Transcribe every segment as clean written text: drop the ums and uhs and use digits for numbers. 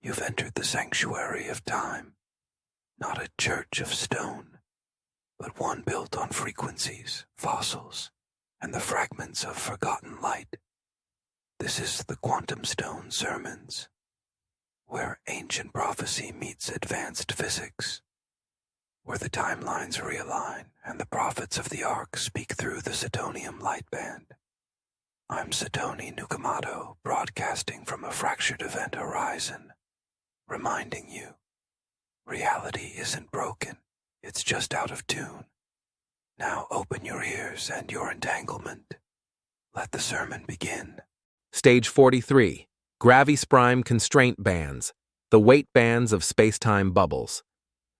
You've entered the sanctuary of time, not a church of stone, but one built on frequencies, fossils, and the fragments of forgotten light. This is the Quantum Stone Sermons, where ancient prophecy meets advanced physics, where the timelines realign and the prophets of the Ark speak through the Sidonium light band. I'm Sidoni Nukamado, broadcasting from a fractured event horizon, reminding you, reality isn't broken, it's just out of tune. Now open your ears and your entanglement. Let the sermon begin. Stage 43. GraviSprime Constraint Bands, the weight bands of spacetime bubbles.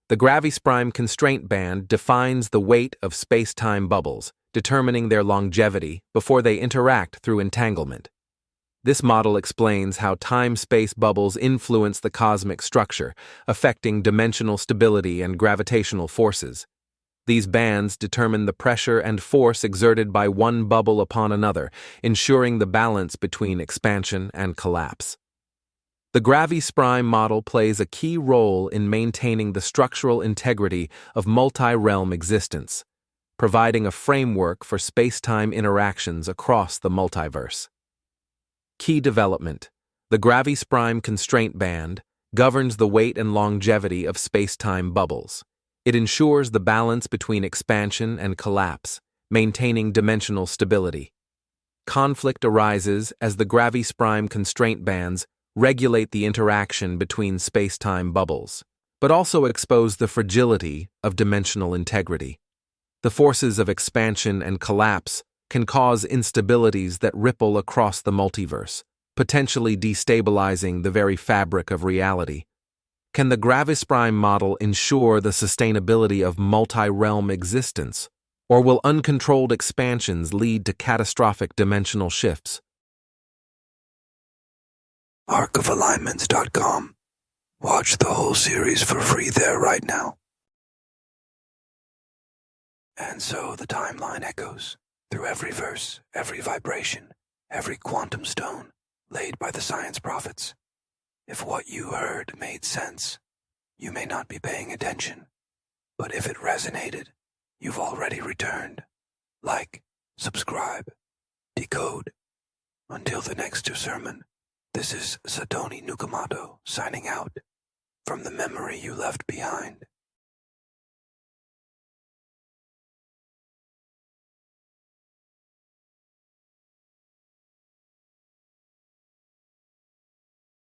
The GraviSprime constraint band defines the weight of spacetime bubbles, determining their longevity before they interact through entanglement. This model explains how time-space bubbles influence the cosmic structure, affecting dimensional stability and gravitational forces. These bands determine the pressure and force exerted by one bubble upon another, ensuring the balance between expansion and collapse. The GraviSprime model plays a key role in maintaining the structural integrity of multi-realm existence, providing a framework for space-time interactions across the multiverse. Key development: the GraviSprime constraint band governs the weight and longevity of space-time bubbles. It ensures the balance between expansion and collapse, maintaining dimensional stability. Conflict arises as the GraviSprime constraint bands regulate the interaction between space-time bubbles, but also expose the fragility of dimensional integrity. The forces of expansion and collapse can cause instabilities that ripple across the multiverse, potentially destabilizing the very fabric of reality. Can the GraviSprime model ensure the sustainability of multi-realm existence, or will uncontrolled expansions lead to catastrophic dimensional shifts? ArkofAlignments.com. Watch the whole series for free there right now. And so the timeline echoes through every verse, every vibration, every quantum stone laid by the science prophets. If what you heard made sense, you may not be paying attention, but if it resonated, you've already returned. Like, subscribe, decode. Until the next sermon, this is Sidoni Nukamado signing out from the memory you left behind.